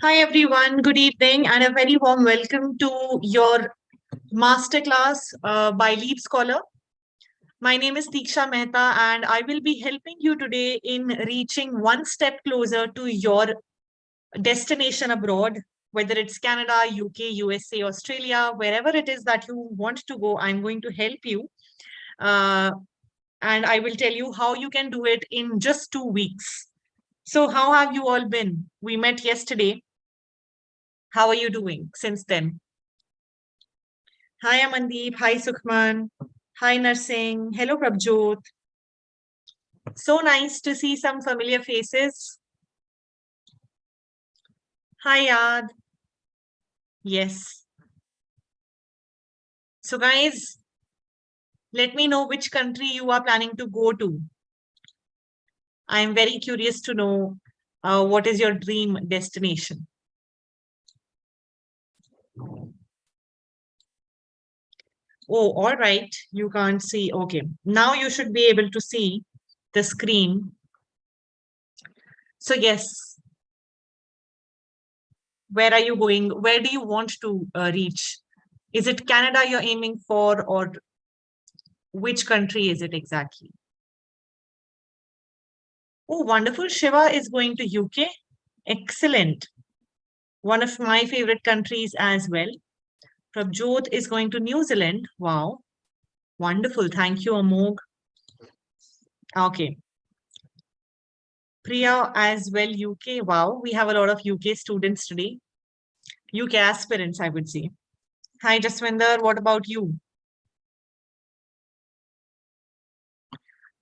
Hi everyone, good evening and a very warm welcome to your masterclass by LeapScholar. My name is Deeksha Mehta and I will be helping you today in reaching one step closer to your destination abroad, whether it's Canada, UK, USA, Australia, wherever it is that you want to go, I'm going to help you. Uh, and I will tell you how you can do it in just 2 weeks. So how have you all been? We met yesterday. How are you doing since then? Hi, Amandeep. Hi, Sukhman. Hi, Narsing. Hello, Prabjot. So nice to see some familiar faces. Hi, Yad. Yes. So, guys, let me know which country you are planning to go to. I am very curious to know what is your dream destination. Oh, all right. You can't see. Okay. Now you should be able to see the screen. So, yes, where are you going? Where do you want to reach? Is it Canada you're aiming for, or which country is it exactly? Oh, wonderful. Shiva is going to UK. Excellent. One of my favorite countries as well. Prabjot is going to New Zealand. Wow. Wonderful. Thank you, Amog. Okay. Priya as well, UK. Wow. We have a lot of UK students today. UK aspirants, I would say. Hi, Jaswinder. What about you?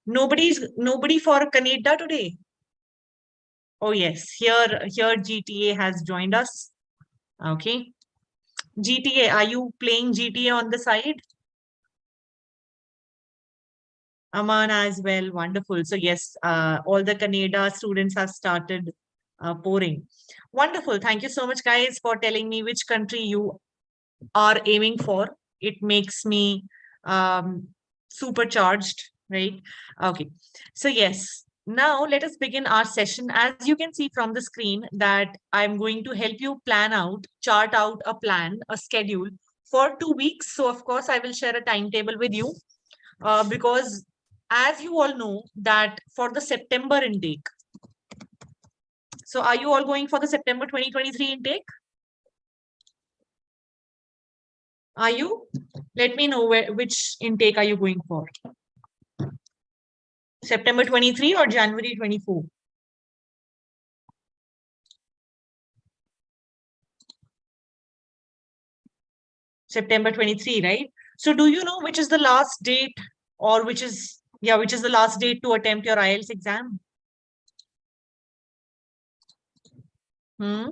Nobody for Canada today. Oh yes, here GTA has joined us. Okay. GTA, are you playing GTA on the side? Aman as well. Wonderful. So yes, all the Canada students have started pouring. Wonderful. Thank you so much, guys, for telling me which country you are aiming for. It makes me supercharged, right? Okay. So yes, now let us begin our session. As you can see from the screen that I'm going to help you chart out a plan, a schedule for 2 weeks. So of course, I will share a timetable with you because as you all know that for the September intake, so are you all going for the September 2023 intake? Are you? Let me know which intake are you going for? September 23 or January 24? September 23, right? So do you know which is the last date or which is the last date to attempt your IELTS exam? Hmm?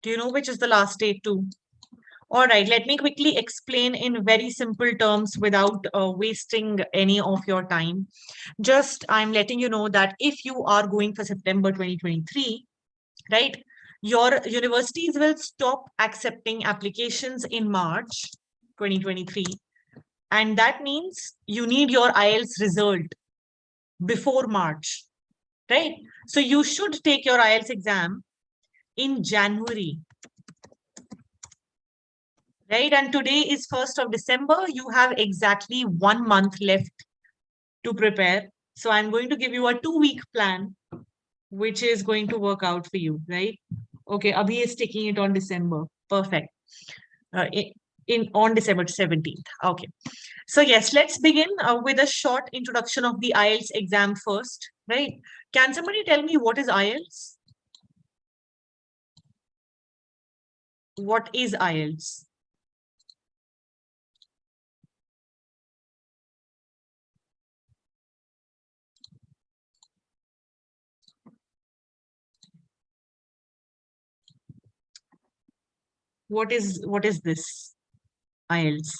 Do you know which is the last date too? All right, let me quickly explain in very simple terms without wasting any of your time. Just I'm letting you know that if you are going for September 2023, right, your universities will stop accepting applications in March 2023. And that means you need your IELTS result before March, right? So you should take your IELTS exam in January, right? And today is 1st of December. You have exactly 1 month left to prepare. So I'm going to give you a 2-week plan, which is going to work out for you, right? Okay, Abhi is taking it on December. Perfect. In on December 17th. Okay. So yes, let's begin with a short introduction of the IELTS exam first, right? Can somebody tell me what is IELTS? What is IELTS? What is this IELTS?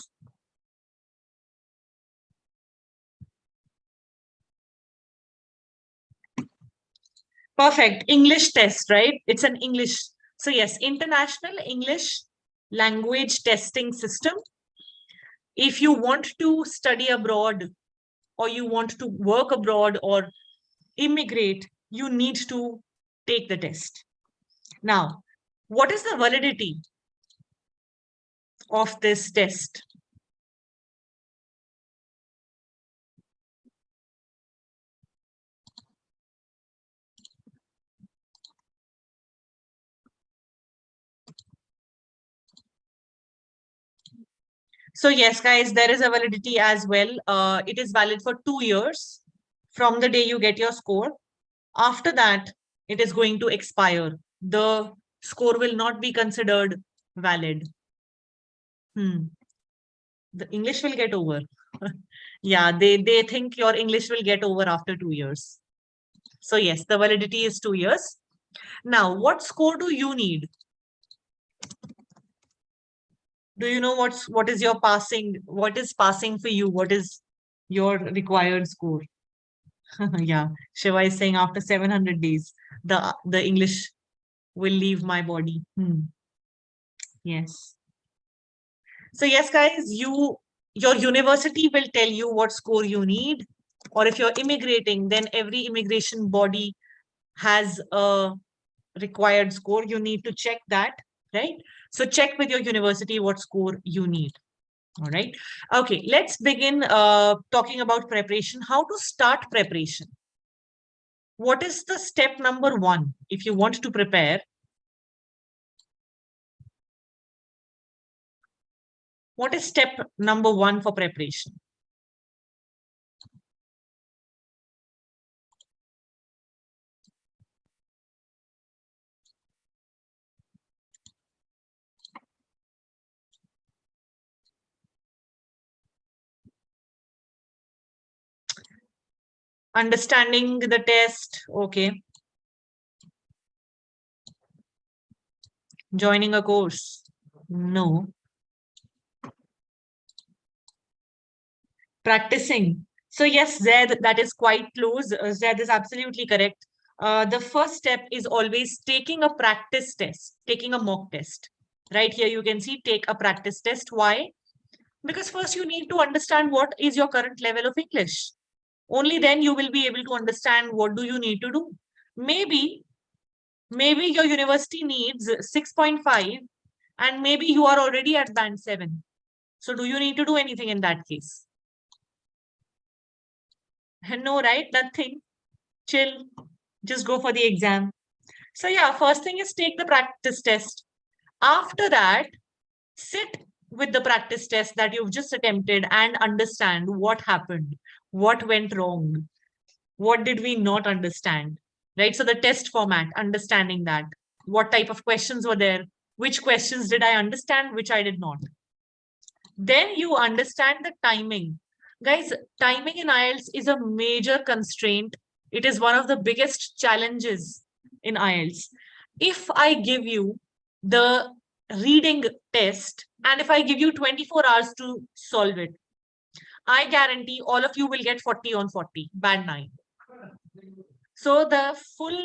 Perfect. English test, right? It's an English. So yes, International English Language Testing System. If you want to study abroad, or you want to work abroad or immigrate, you need to take the test. Now, what is the validity of this test? So yes, guys, there is a validity as well. It is valid for 2 years from the day you get your score. After that, it is going to expire. The score will not be considered valid. The English will get over. Yeah, they think your English will get over after 2 years. So yes, the validity is 2 years. Now, what score do you need? Do you know what is your passing? What is passing for you? What is your required score? Yeah, Shiva is saying after 700 days, the English will leave my body. Yes. So yes, guys, your university will tell you what score you need. Or if you're immigrating, then every immigration body has a required score. You need to check that, right? So check with your university what score you need. All right. Okay, let's begin talking about preparation. How to start preparation? What is the step number one if you want to prepare? What is step number one for preparation? Understanding the test. Okay. Joining a course. No. Practicing. So yes, Zed, that is quite close. Zed is absolutely correct. The first step is always taking a practice test, taking a mock test. Right here, you can see take a practice test. Why? Because first you need to understand what is your current level of English. Only then you will be able to understand what do you need to do. Maybe your university needs 6.5 and maybe you are already at band 7. So do you need to do anything in that case? No, right? Nothing. Chill. Just go for the exam. So yeah, first thing is take the practice test. After that, sit with the practice test that you've just attempted and understand what happened, what went wrong, what did we not understand, right? So the test format, understanding that, what type of questions were there, which questions did I understand, which I did not. Then you understand the timing. Guys, timing in IELTS is a major constraint. It is one of the biggest challenges in IELTS. If I give you the reading test and if I give you 24 hours to solve it, I guarantee all of you will get 40 on 40, band 9. So the full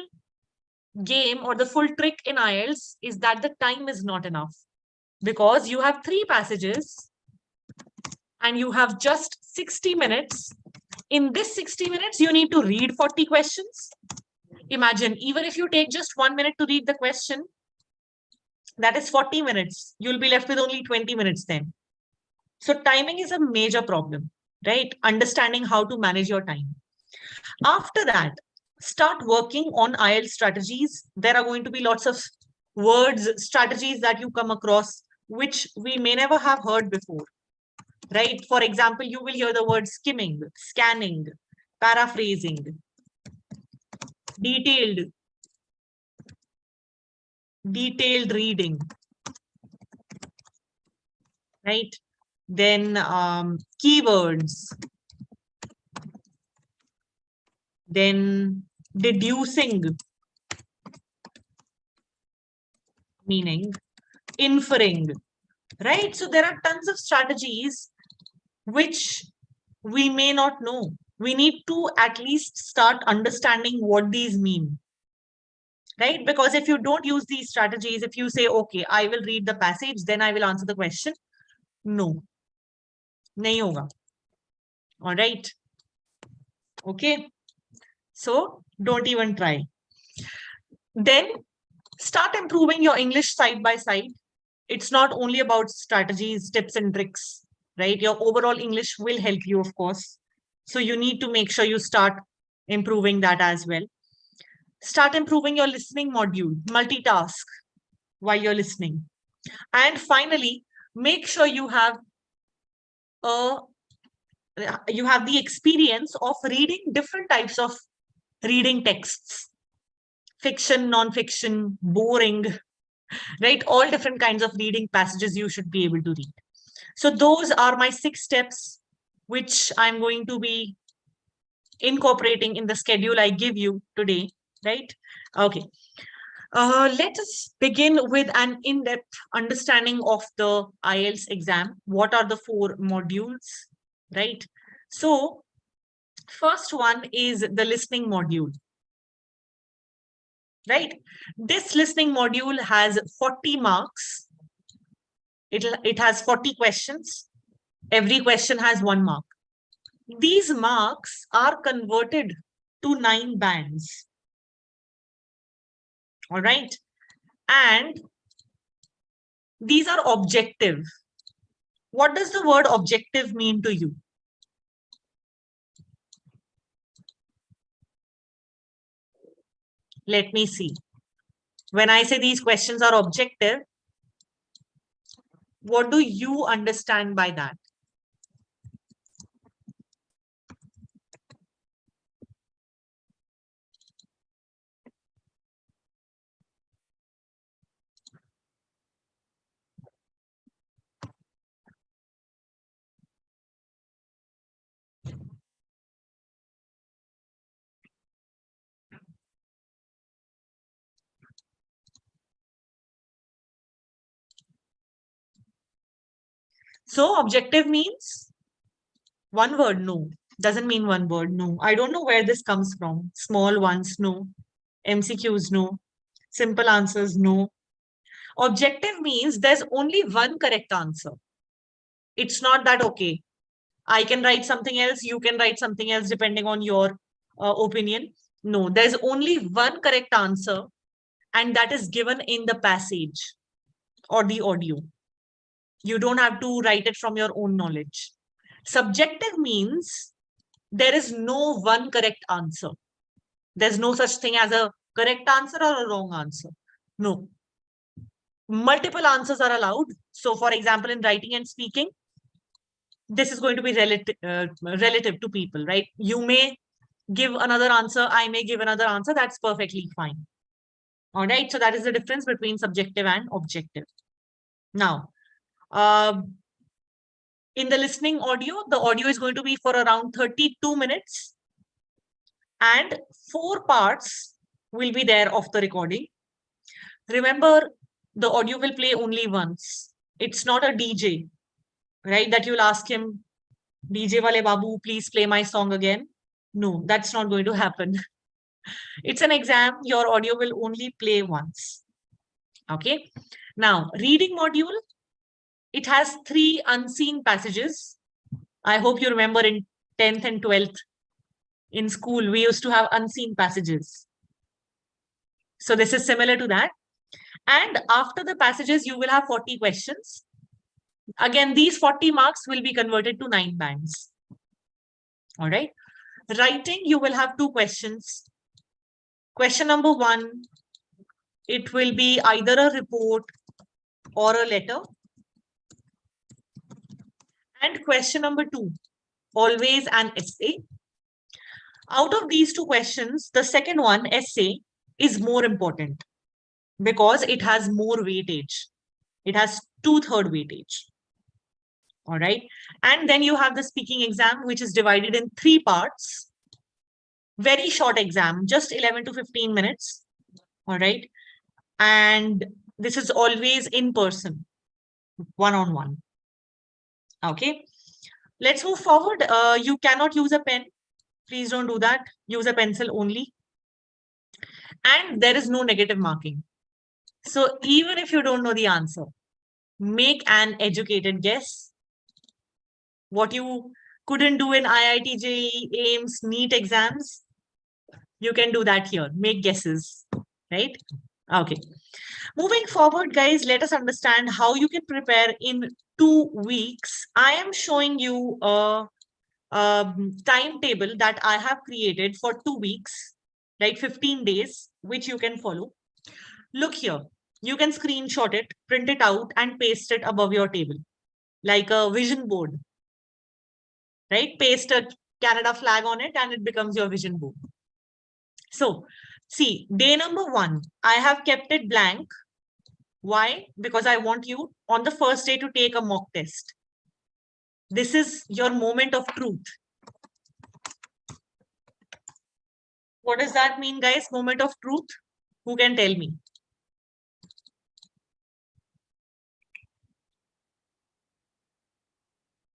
game or the full trick in IELTS is that the time is not enough because you have 3 passages and you have just 60 minutes. In this 60 minutes, you need to read 40 questions. Imagine, even if you take just 1 minute to read the question, that is 40 minutes. You'll be left with only 20 minutes then. So timing is a major problem, right? Understanding how to manage your time. After that, start working on IELTS strategies. There are going to be lots of words, strategies that you come across, which we may never have heard before, right? For example, you will hear the word skimming, scanning, paraphrasing, detailed reading, right? Then keywords, then deducing meaning, inferring, right? So there are tons of strategies which we may not know. We need to at least start understanding what these mean, right? Because if you don't use these strategies, if you say, okay, I will read the passage, then I will answer the question. No. नहीं होगा. All right. Okay. So don't even try. Then start improving your English side by side. It's not only about strategies, tips, and tricks, right? Your overall English will help you, of course. So you need to make sure you start improving that as well. Start improving your listening module, multitask while you're listening. And finally, make sure a you have the experience of reading different types of reading texts, fiction, non-fiction, boring, right? All different kinds of reading passages you should be able to read. So those are my 6 steps, which I'm going to be incorporating in the schedule I give you today, right? Okay. Let us begin with an in-depth understanding of the IELTS exam. What are the 4 modules, right? So first one is the listening module, right? This listening module has 40 marks. It has 40 questions. Every question has 1 mark. These marks are converted to 9 bands. All right. And these are objective. What does the word objective mean to you? Let me see. When I say these questions are objective, what do you understand by that? So objective means 1 word? No. Doesn't mean 1 word. No. I don't know where this comes from. Small ones, no. MCQs, no. Simple answers, no. Objective means there's only 1 correct answer. It's not that, okay, I can write something else, you can write something else depending on your opinion. No, there's only 1 correct answer, and that is given in the passage or the audio. You don't have to write it from your own knowledge. Subjective means there is no 1 correct answer. There's no such thing as a correct answer or a wrong answer. No. Multiple answers are allowed. So, for example, in writing and speaking, this is going to be relative to people, right? You may give another answer, I may give another answer. That's perfectly fine. All right. So that is the difference between subjective and objective. Now, in the listening audio, the audio is going to be for around 32 minutes. And 4 parts will be there of the recording. Remember, the audio will play only once. It's not a DJ, right? That you'll ask him, DJ Wale Babu, please play my song again. No, that's not going to happen. It's an exam. Your audio will only play once. Okay. Now, reading module, it has 3 unseen passages. I hope you remember in 10th and 12th in school, we used to have unseen passages. So this is similar to that. And after the passages, you will have 40 questions. Again, these 40 marks will be converted to 9 bands. All right. Writing, you will have 2 questions. Question number 1, it will be either a report or a letter. And question number 2, always an essay. Out of these 2 questions, the second one, essay, is more important because it has more weightage. It has 2/3 weightage. All right. And then you have the speaking exam, which is divided in 3 parts. Very short exam, just 11 to 15 minutes. All right. And this is always in person, one-on-one. Okay. Let's move forward. You cannot use a pen. Please don't do that. Use a pencil only. And there is no negative marking. So even if you don't know the answer, make an educated guess. What you couldn't do in IIT, JEE, AIMS, NEET exams, you can do that here. Make guesses, right? Okay. Moving forward, guys, let us understand how you can prepare in 2 weeks. I am showing you a timetable that I have created for 2 weeks, like 15 days, which you can follow. Look here. You can screenshot it, print it out, and paste it above your table, like a vision board, right? Paste a Canada flag on it, and it becomes your vision board. So, see, day number 1, I have kept it blank. Why? Because I want you on the first day to take a mock test. This is your moment of truth. What does that mean, guys? Moment of truth? Who can tell me?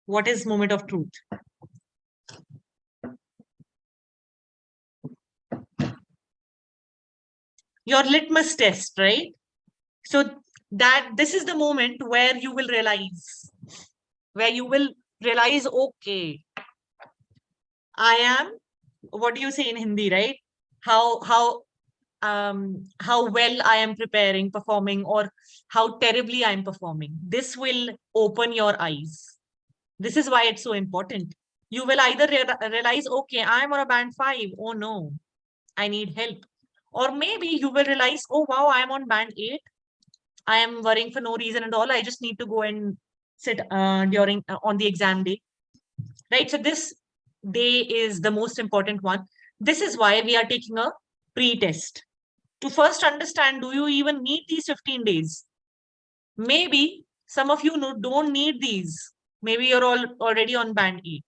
What is moment of truth? Your litmus test, right? So that this is the moment where you will realize, okay, I am, what do you say in Hindi, right? How well I am preparing, performing, or how terribly I am performing. This will open your eyes. This is why it's so important. You will either realize, okay, I'm on a band 5. Oh no, I need help. Or maybe you will realize, oh wow, I'm on band 8. I am worrying for no reason at all. I just need to go and sit during on the exam day. Right. So this day is the most important one. This is why we are taking a pre-test to first understand, do you even need these 15 days? Maybe some of you don't need these. Maybe you're all already on band 8,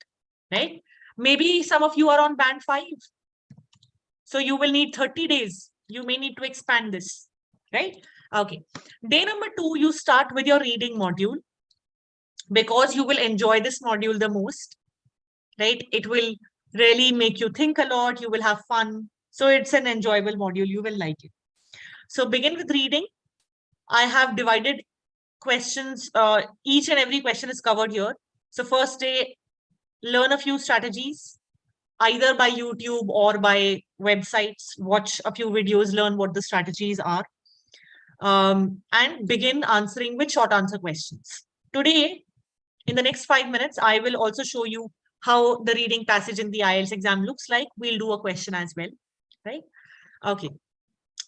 right? Maybe some of you are on band 5. So you will need 30 days. You may need to expand this, right? Okay. Day number 2, you start with your reading module because you will enjoy this module the most, right? It will really make you think a lot. You will have fun. So it's an enjoyable module. You will like it. So begin with reading. I have divided questions. Each and every question is covered here. So first day, learn a few strategies, either by YouTube or by websites. Watch a few videos, learn what the strategies are, and begin answering with short answer questions. Today, in the next 5 minutes, I will also show you how the reading passage in the IELTS exam looks like. We'll do a question as well, right? Okay.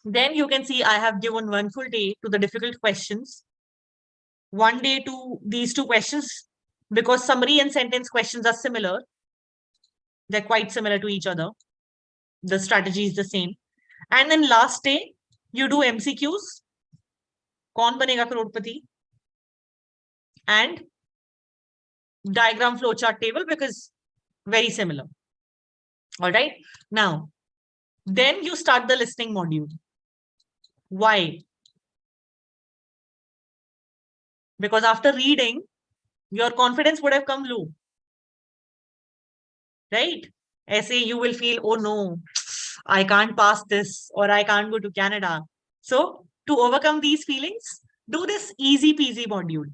Then you can see I have given 1 full day to the difficult questions, 1 day to these 2 questions, because summary and sentence questions are similar. They're quite similar to each other. The strategy is the same. And then last day, you do MCQs. Kaun banega crorepati? And diagram flowchart table, because very similar. All right. Now, then you start the listening module. Why? Because after reading, your confidence would have come low. Right? Essay, you will feel, oh no, I can't pass this, or I can't go to Canada. So to overcome these feelings, do this easy peasy module.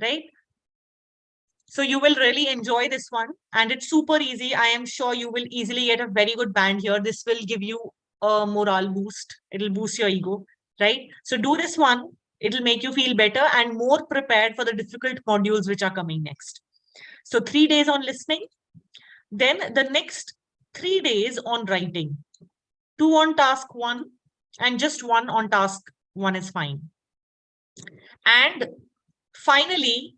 Right? So you will really enjoy this one, and it's super easy. I am sure you will easily get a very good band here. This will give you a morale boost. It'll boost your ego, right? So do this one. It'll make you feel better and more prepared for the difficult modules which are coming next. So 3 days on listening, then the next 3 days on writing. 2 on task 1 and just 1 on task 1 is fine. And finally,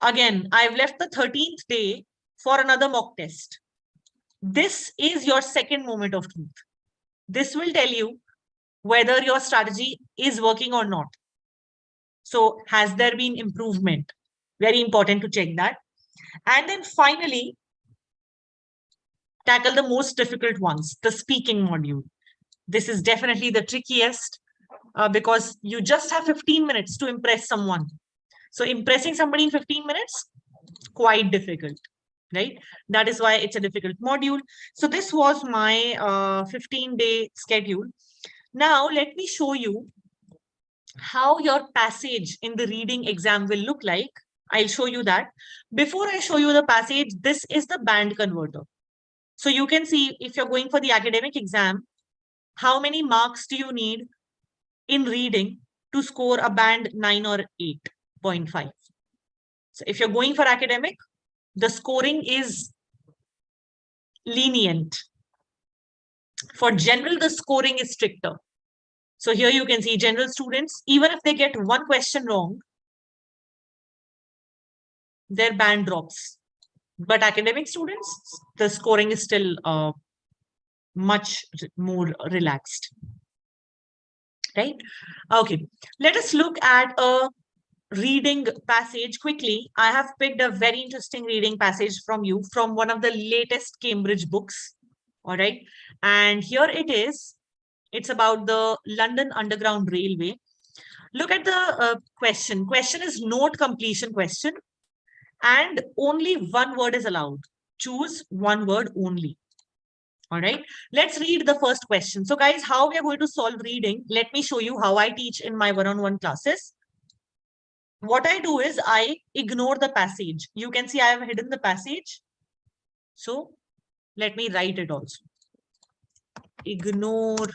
again, I've left the 13th day for another mock test. This is your second moment of truth. This will tell you whether your strategy is working or not. So has there been improvement? Very important to check that. And then finally, tackle the most difficult ones, the speaking module. This is definitely the trickiest because you just have 15 minutes to impress someone. So impressing somebody in 15 minutes, quite difficult, right? That is why it's a difficult module. So this was my 15-day schedule. Now let me show you how your passage in the reading exam will look like. I'll show you that. Before I show you the passage, this is the band converter. So you can see if you're going for the academic exam, how many marks do you need in reading to score a band 9 or 8.5? So if you're going for academic, the scoring is lenient. For general, the scoring is stricter. So here you can see general students, even if they get one question wrong, their band drops. But academic students, the scoring is still much more relaxed, right? Okay, let us look at a reading passage quickly. I have picked a very interesting reading passage from you from one of the latest Cambridge books. All right. And here it is. It's about the London Underground Railway. Look at the question. Question is note completion question. And only one word is allowed. Choose one word only. All right. Let's read the first question. So guys, how we are going to solve reading, let me show you how I teach in my one-on-one classes. What I do is I ignore the passage. You can see I have hidden the passage. So let me write it also. Ignore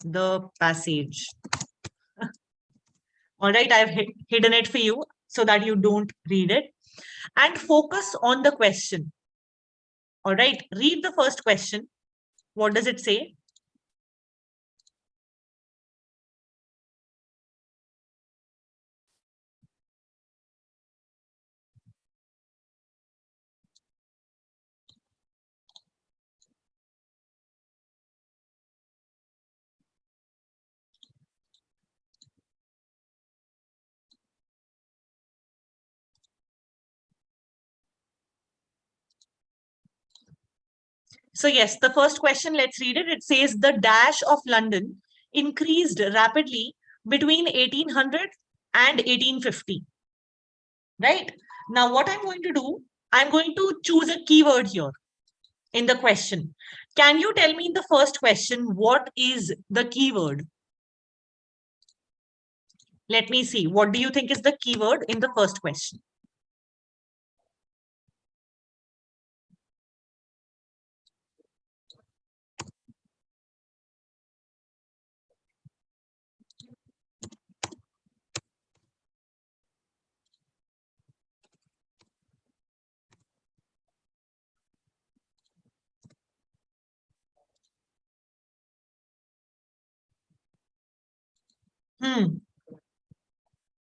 the passage. All right, I've hidden it for you so that you don't read it. And focus on the question. All right, read the first question. What does it say? So yes, the first question, let's read it. It says the dash of London increased rapidly between 1800 and 1850. Right? Now, what I'm going to do, I'm going to choose a keyword here in the question. Can you tell me in the first question, what is the keyword? Let me see. What do you think is the keyword in the first question?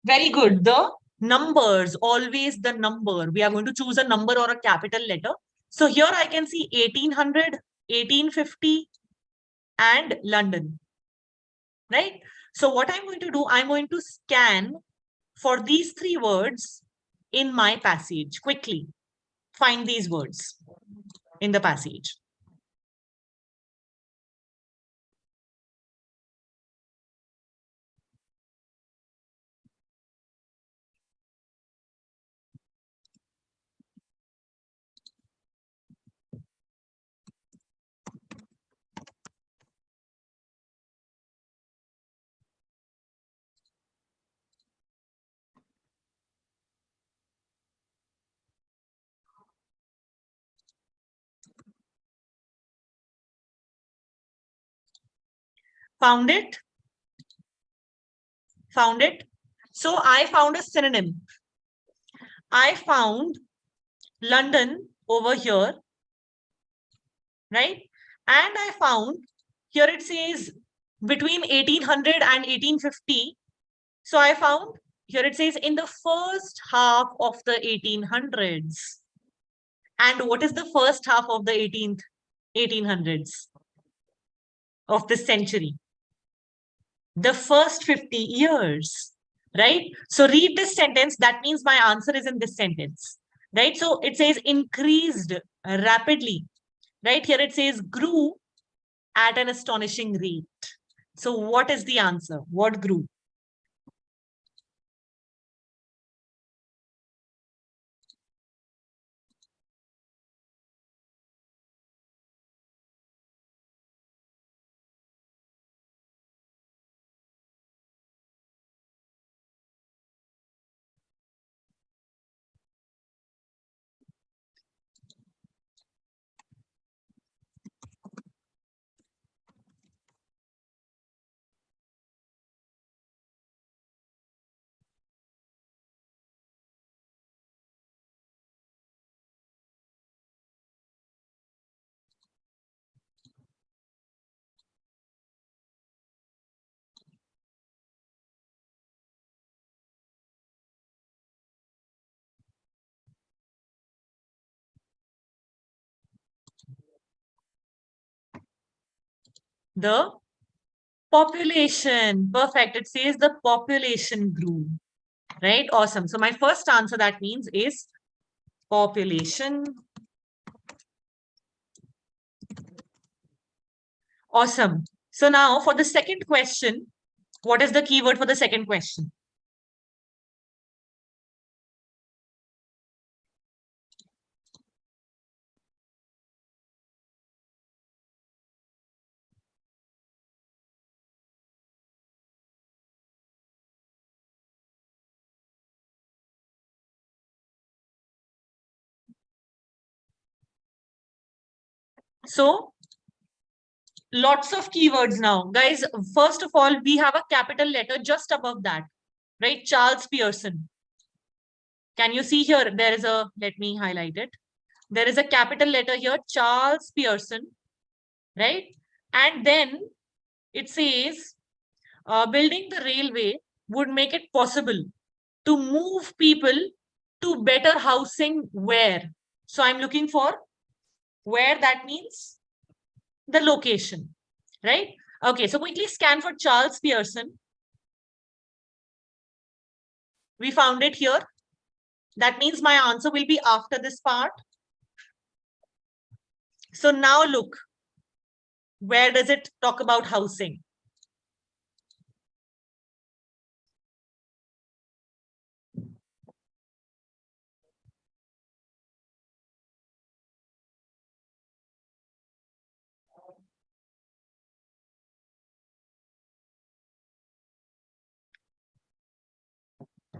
Very good. The numbers, always the number. We are going to choose a number or a capital letter. So here I can see 1800, 1850, and London, right? So what I'm going to do, I'm going to scan for these three words in my passage quickly. Find these words in the passage. Found it? Found it? So I found a synonym. I found London over here, right? And I found here it says between 1800 and 1850. So I found here it says in the first half of the 1800s. And what is the first half of the 1800s of this century? The first 50 years, right? So read this sentence. That means my answer is in this sentence, right? So it says increased rapidly, right? Here it says grew at an astonishing rate. So what is the answer? What grew? The population. Perfect. It says the population grew. Right? Awesome. So my first answer that means is population. Awesome. So now for the second question, what is the keyword for the second question? So lots of keywords now. Guys, first of all, we have a capital letter just above that, right? Charles Pearson. Can you see here? There is a, let me highlight it. There is a capital letter here, Charles Pearson, right? And then it says, building the railway would make it possible to move people to better housing where? So I'm looking for where, that means the location, right? Okay, so quickly scan for Charles Pearson. We found it here. That means my answer will be after this part. So now look, where does it talk about housing?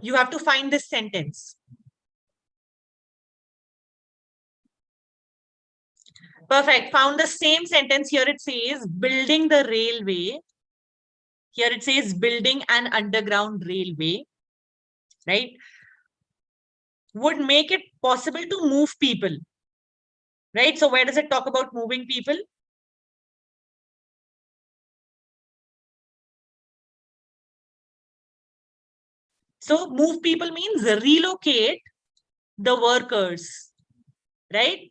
You have to find this sentence. Perfect. Found the same sentence. Here it says building the railway. Here it says building an underground railway, right? Would make it possible to move people, right? So where does it talk about moving people? So move people means relocate the workers, right?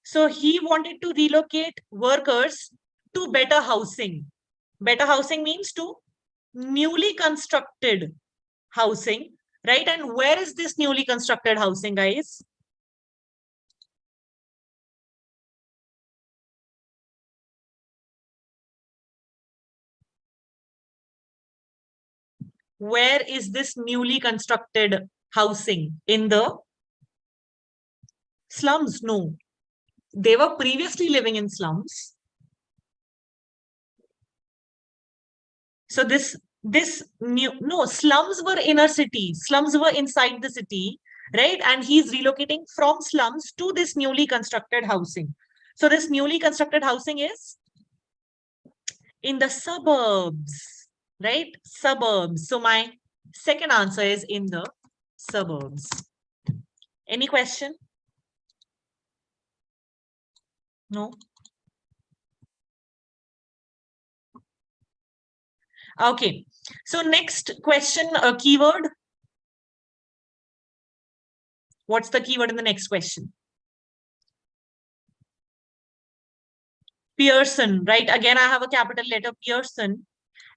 So he wanted to relocate workers to better housing. Better housing means to newly constructed housing, right? And where is this newly constructed housing, guys? Where is this newly constructed housing? In the slums? No. They were previously living in slums. So this new, no, slums were inner city. Slums were inside the city, right? And he's relocating from slums to this newly constructed housing. So this newly constructed housing is in the suburbs, right? Suburbs. So my second answer is in the suburbs. Any question? No? Okay. So next question, a keyword. What's the keyword in the next question? Pearson, right? Again, I have a capital letter Pearson.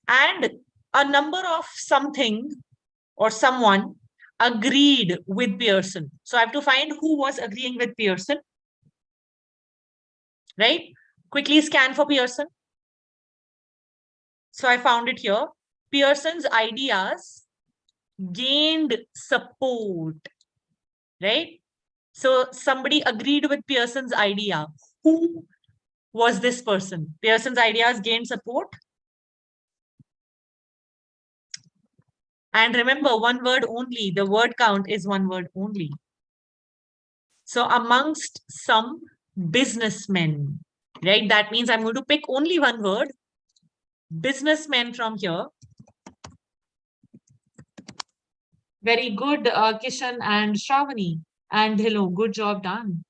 And a number of something or someone agreed with Pearson. So I have to find who was agreeing with Pearson, right? Quickly scan for Pearson. So I found it here. Pearson's ideas gained support, right? So somebody agreed with Pearson's idea. Who was this person? Pearson's ideas gained support. And remember, one word only. The word count is one word only. So amongst some businessmen, right? That means I'm going to pick only one word. Businessmen from here. Very good, Kishan and Shravani. And hello, good job done.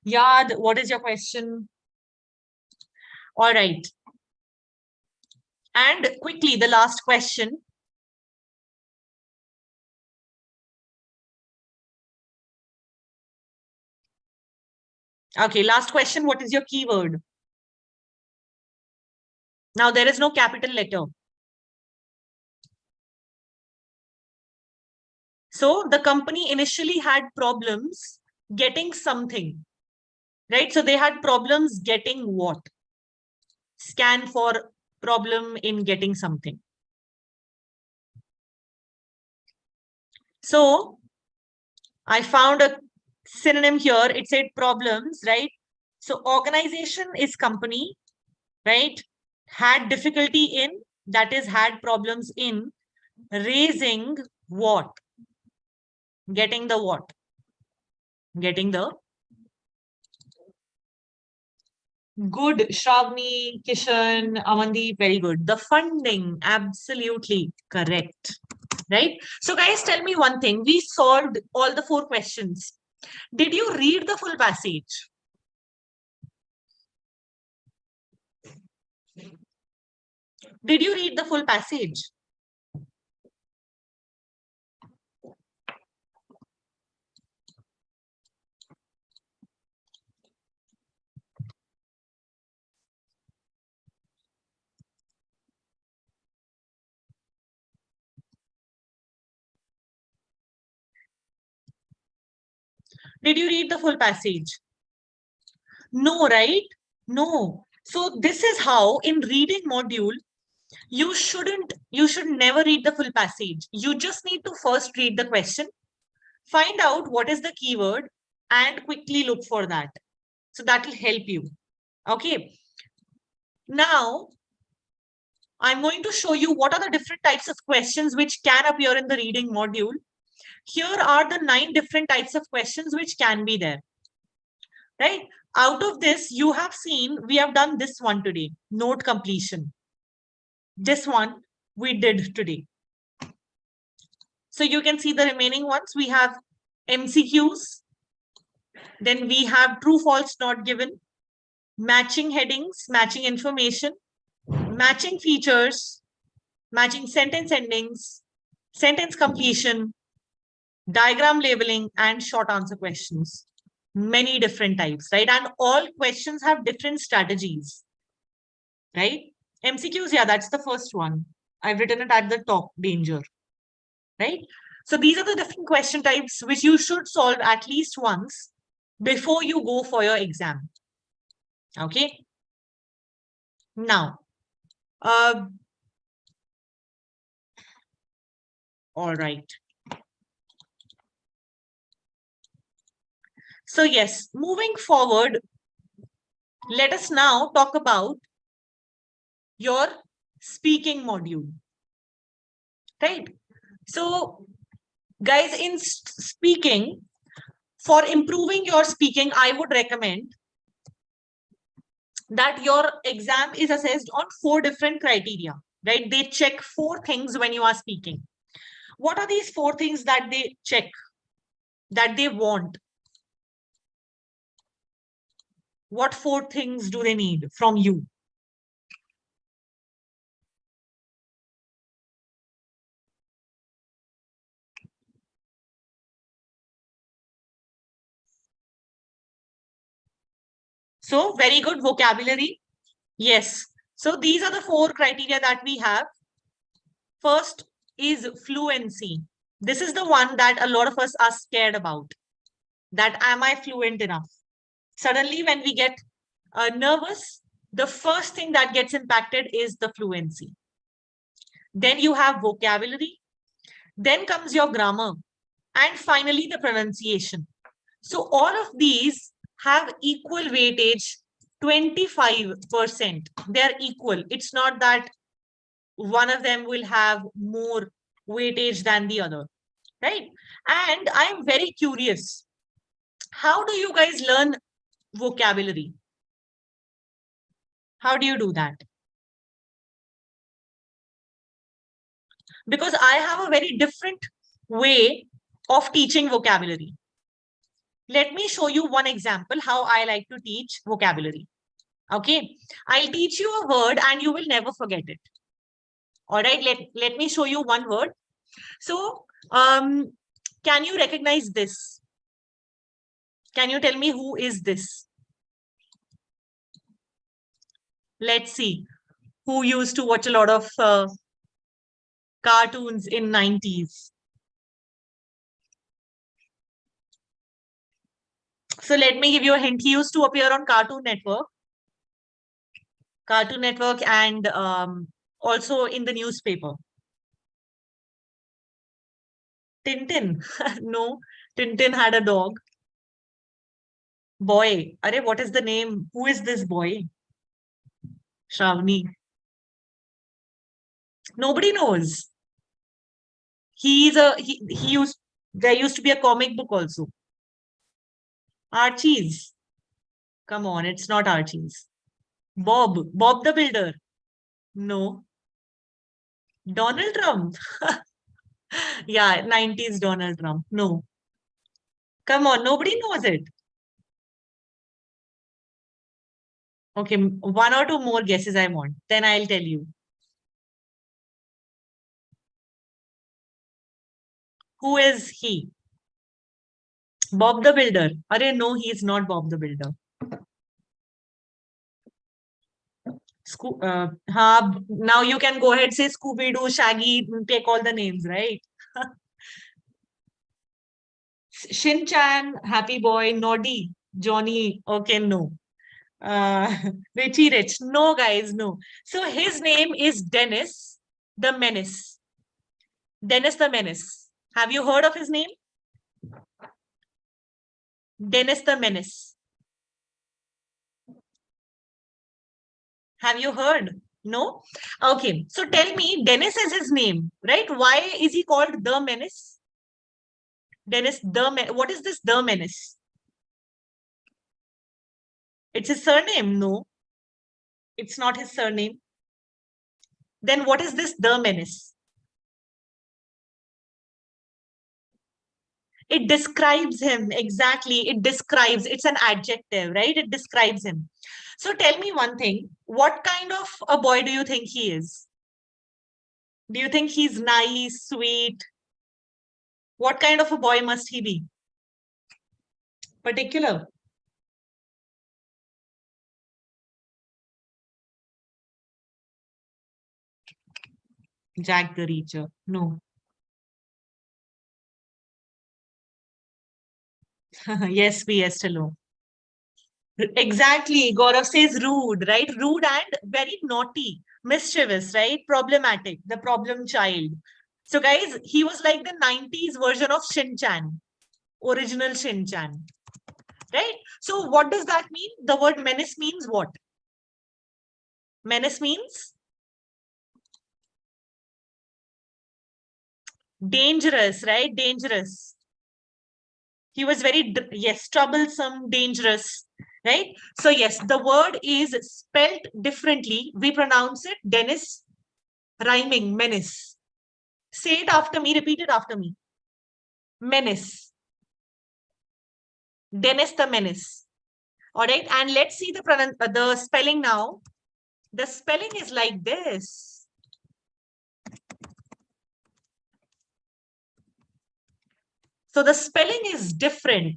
Yad, what is your question? All right. And quickly, the last question. Okay, last question. What is your keyword? Now there is no capital letter. So the company initially had problems getting something, right? So they had problems getting what? Scan for problem in getting something. So I found a synonym here. It said problems, right? So organization is company, right? Had difficulty in, that is had problems in raising what? Getting the what? Getting the good. Shravani, Kishan, Amandi, very good. The funding, absolutely correct. Right? So guys, tell me one thing. We solved all the 4 questions. Did you read the full passage? Did you read the full passage? Did you read the full passage? No, right? No. So this is how in reading module, you should never read the full passage. You just need to first read the question, find out what is the keyword and quickly look for that. So that will help you. Okay. Now, I'm going to show you what are the different types of questions which can appear in the reading module. Here are the 9 different types of questions which can be there. Right? Out of this, you have seen, we have done this one today, note completion. This one we did today. So you can see the remaining ones. We have MCQs. Then we have true, false, not given, matching headings, matching information, matching features, matching sentence endings, sentence completion, diagram labeling, and short answer questions. Many different types, right? And all questions have different strategies, right? MCQs, yeah, that's the first one. I've written it at the top, danger, right? So these are the different question types which you should solve at least once before you go for your exam. Okay. Now, all right. So yes, moving forward, let us now talk about your speaking module, right? So guys, in speaking, for improving your speaking, I would recommend that your exam is assessed on 4 different criteria, right? They check 4 things when you are speaking. What are these 4 things that they check, that they want? What 4 things do they need from you? So very good vocabulary. Yes. So these are the 4 criteria that we have. First is fluency. This is the one that a lot of us are scared about. That am I fluent enough? Suddenly when we get nervous, the first thing that gets impacted is the fluency. Then you have vocabulary. Then comes your grammar. And finally, the pronunciation. So all of these have equal weightage, 25%. They're equal. It's not that one of them will have more weightage than the other, right? And I'm very curious. How do you guys learn vocabulary? How do you do that? Because I have a very different way of teaching vocabulary. Let me show you one example how I like to teach vocabulary. Okay, I'll teach you a word and you will never forget it. All right, let me show you one word. So, can you recognize this? Can you tell me who is this? Let's see. who used to watch a lot of cartoons in 90s. So let me give you a hint. He used to appear on Cartoon Network, and also in the newspaper. Tintin. No, Tintin had a dog. Boy. Arey, what is the name? Who is this boy? Shravani. Nobody knows. He used there used to be a comic book also. Archie's. Come on, it's not Archie's. Bob the Builder. No. Donald Trump. Yeah, 90s Donald Trump. No. Come on, nobody knows it. Okay, one or two more guesses I want. Then I'll tell you. Who is he? Bob the Builder. Arey, no, he is not Bob the Builder. Now you can go ahead, say Scooby-Doo, Shaggy, take all the names, right? Shin-chan, Happy Boy, Noddy, Johnny. Okay, no. Uh, Richie Rich. No, guys, no. So his name is Dennis the Menace. Dennis the Menace. Have you heard of his name? Dennis the Menace. Have you heard? No? Okay. So tell me, Dennis is his name, right? Why is he called the Menace? Dennis the Menace. What is this the Menace? It's his surname. No, it's not his surname. Then what is this the Menace? It describes him. Exactly. It describes, it's an adjective, right? It describes him. So tell me one thing. What kind of a boy do you think he is? Do you think he's nice, sweet? What kind of a boy must he be? Particular. Jack the Reacher. No. Yes, yes, hello. Exactly. Gaurav says rude, right? Rude and very naughty, mischievous, right? Problematic, the problem child. So, guys, he was like the 90s version of Shin-chan, original Shin-chan, right? So, what does that mean? The word menace means what? Menace means dangerous, right? Dangerous. He was very, yes, troublesome, dangerous, right? So, yes, the word is spelled differently. We pronounce it Dennis, rhyming, menace. Say it after me, repeat it after me. Menace. Dennis the Menace. All right, and let's see the spelling now. The spelling is like this. So the spelling is different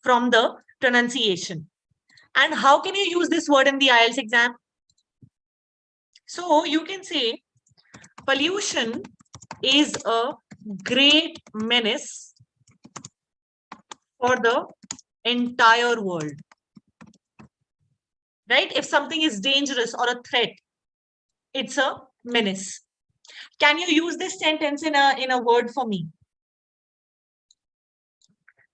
from the pronunciation. And how can you use this word in the IELTS exam? So you can say pollution is a great menace for the entire world. Right? If something is dangerous or a threat, it's a menace. Can you use this sentence in a word for me?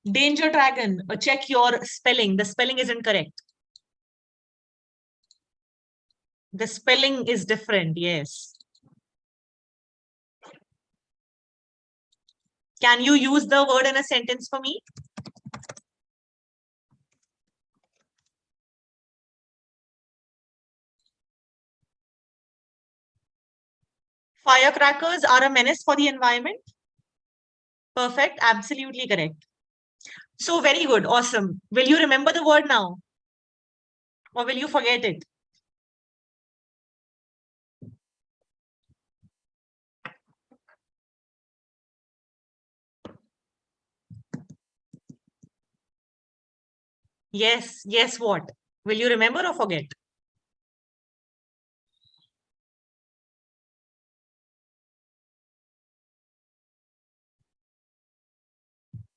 Danger Dragon. Check your spelling. The spelling is incorrect. The spelling is different. Yes. Can you use the word in a sentence for me? Firecrackers are a menace for the environment. Perfect. Absolutely correct. So very good. Awesome. Will you remember the word now? Or will you forget it? Yes. Yes, what? Will you remember or forget?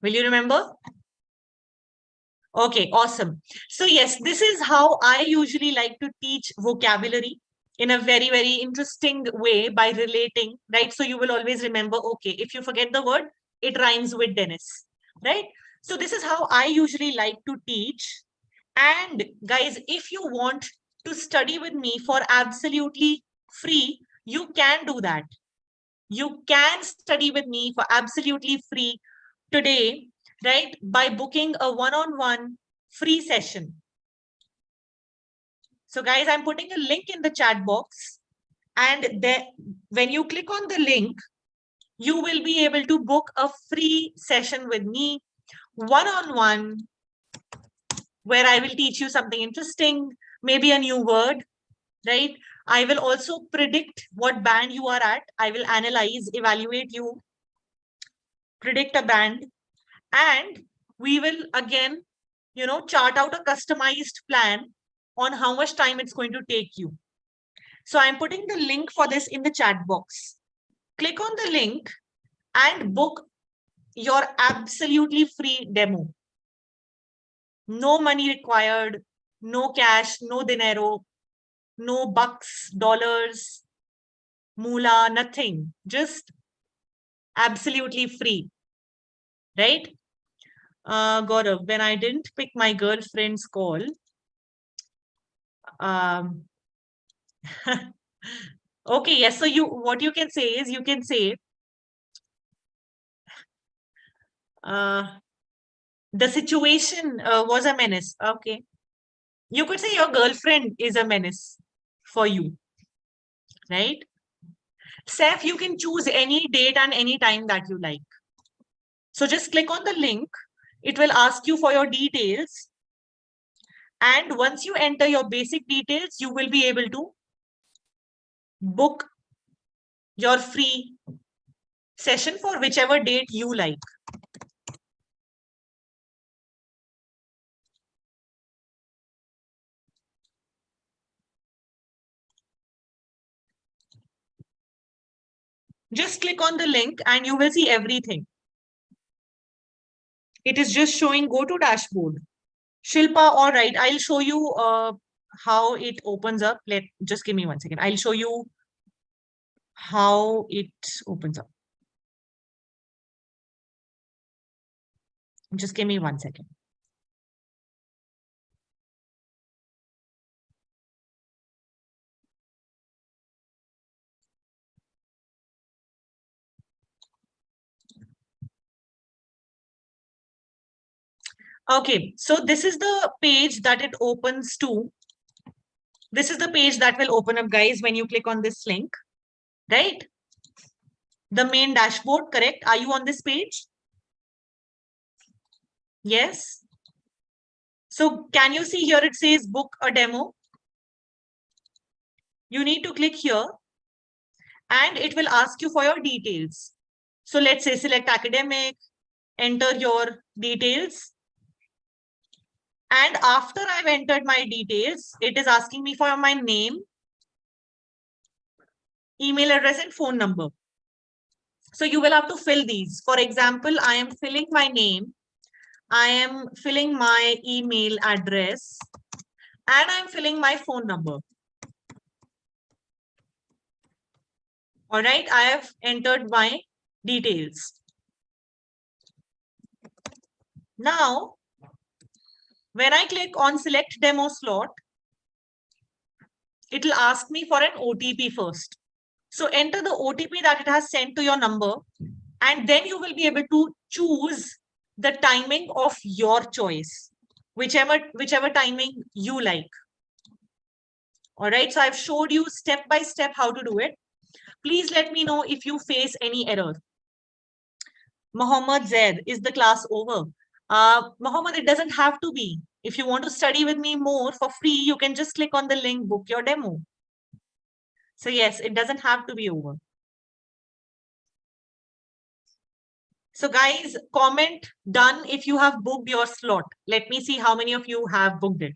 Will you remember? Okay, awesome. So yes, this is how I usually like to teach vocabulary in a very, very interesting way by relating, right? So you will always remember, okay, if you forget the word, it rhymes with Dennis, right? So this is how I usually like to teach. And guys, if you want to study with me for absolutely free, you can do that. You can study with me for absolutely free today, right? By booking a one-on-one free session. So guys, I'm putting a link in the chat box, and there, when you click on the link, you will be able to book a free session with me one-on-one, where I will teach you something interesting, maybe a new word, right? I will also predict what band you are at. I will analyze, evaluate you, predict a band, and we will again, chart out a customized plan on how much time it's going to take you. So I'm putting the link for this in the chat box. Click on the link and book your absolutely free demo. No money required, no cash, no dinero, no bucks, dollars, moolah, nothing. Just absolutely free, right? Gaurav, when I didn't pick my girlfriend's call, um, okay, yes. So what you can say is, you can say, uh, the situation was a menace. Okay. You could say your girlfriend is a menace for you, right? Seth, you can choose any date and any time that you like. So just click on the link. It will ask you for your details. And once you enter your basic details, you will be able to book your free session for whichever date you like. Just click on the link and you will see everything. It is just showing go to dashboard. Shilpa, all right, I'll show you how it opens up. Just give me 1 second. I'll show you how it opens up. Just give me 1 second. Okay, so this is the page that it opens to. This is the page that will open up, guys, when you click on this link, right? The main dashboard, correct? Are you on this page? Yes. So can you see here it says book a demo? You need to click here and it will ask you for your details. So let's say select academic, enter your details. And after I've entered my details, it is asking me for my name, email address, and phone number. So you will have to fill these. For example, I am filling my name, I am filling my email address, and I'm filling my phone number. All right, I have entered my details. Now, when I click on select demo slot, it will ask me for an OTP first. So enter the OTP that it has sent to your number, and then you will be able to choose the timing of your choice, whichever timing you like. All right, so I've showed you step by step how to do it. Please let me know if you face any error. Mohammed Zaid, is the class over? Mohammed, it doesn't have to be. If you want to study with me more for free, you can just click on the link, book your demo. So yes, it doesn't have to be over. So guys, comment done if you have booked your slot. Let me see how many of you have booked it.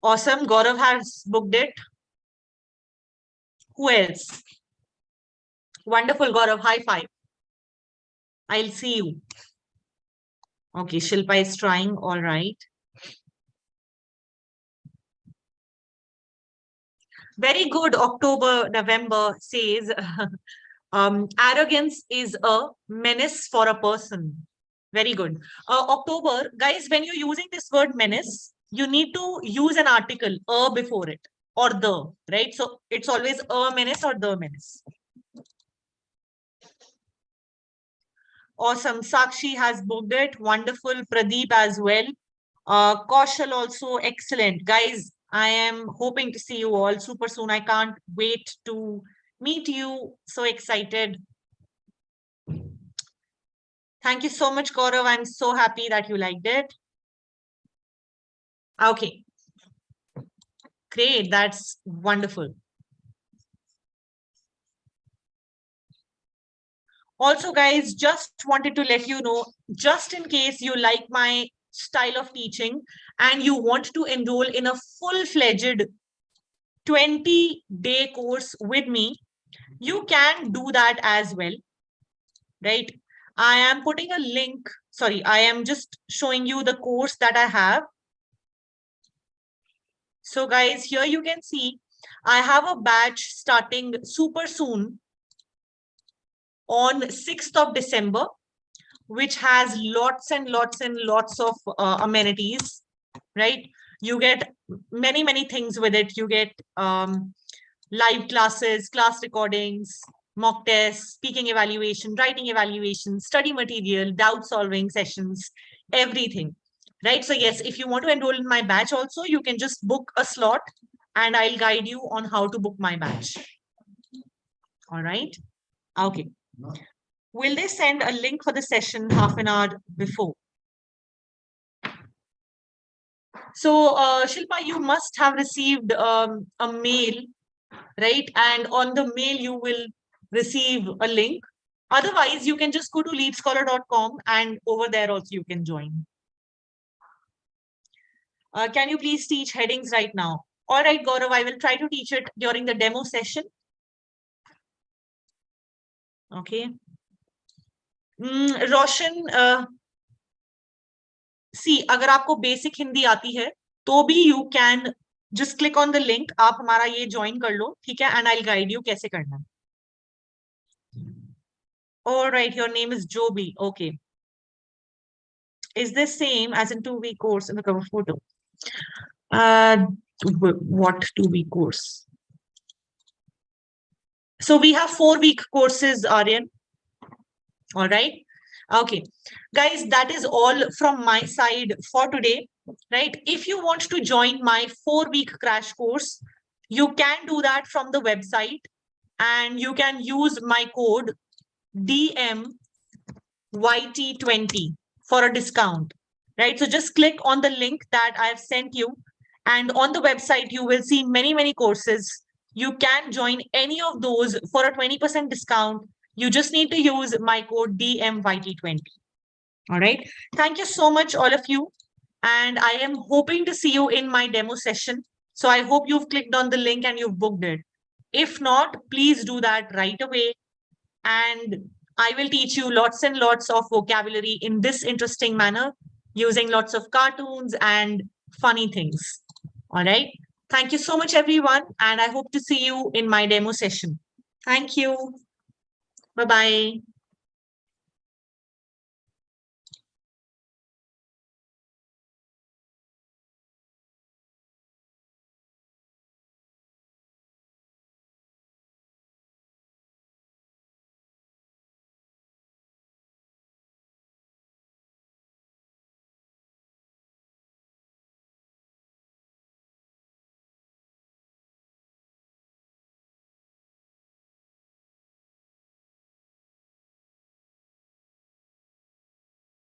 Awesome. Gaurav has booked it. Who else? Wonderful, Gaurav. High five. I'll see you. Okay, Shilpa is trying. All right. Very good. October, November says arrogance is a menace for a person. Very good. October, guys, when you're using this word menace, you need to use an article, a before it, or the, right? So it's always a menace or the menace. Awesome. Sakshi has booked it. Wonderful. Pradeep as well. Kaushal also excellent. Guys, I am hoping to see you all super soon. I can't wait to meet you. So excited. Thank you so much, Gaurav. I'm so happy that you liked it. Okay. Great. That's wonderful. Also, guys, just wanted to let you know, just in case you like my style of teaching and you want to enroll in a full-fledged 20-day course with me, you can do that as well, right? I am putting a link. Sorry, I am just showing you the course that I have. So guys, here you can see I have a batch starting super soon on 6th of December, which has lots and lots and lots of amenities, right? You get many, many things with it. You get live classes, class recordings, mock tests, speaking evaluation, writing evaluation, study material, doubt solving sessions, everything, right? So yes, if you want to enroll in my batch also, you can just book a slot and I'll guide you on how to book my batch. All right. Okay. Will they send a link for the session half an hour before? So, Shilpa, you must have received a mail, right? And on the mail, you will receive a link. Otherwise, you can just go to leapscholar.com and over there also you can join. Can you please teach headings right now? All right, Gaurav, I will try to teach it during the demo session. Okay. Roshan, see, अगर आपको basic Hindi आती है, तो भी you can just click on the link. आप हमारा ये join कर लो, ठीक है? And I'll guide you कैसे करना है. All right, your name is Joby. Okay. Is this same as in 2-week course in the cover photo? What 2-week course? So we have 4-week courses, Aryan. All right. Okay. Guys, that is all from my side for today, right? If you want to join my 4-week crash course, you can do that from the website and you can use my code DMYT20 for a discount, right? So just click on the link that I have sent you. And on the website, you will see many, many courses. You can join any of those for a 20% discount. You just need to use my code DMYT20. All right. Thank you so much, all of you. And I am hoping to see you in my demo session. So I hope you've clicked on the link and you've booked it. If not, please do that right away. And I will teach you lots and lots of vocabulary in this interesting manner using lots of cartoons and funny things. All right. Thank you so much, everyone. And I hope to see you in my demo session. Thank you. Bye-bye.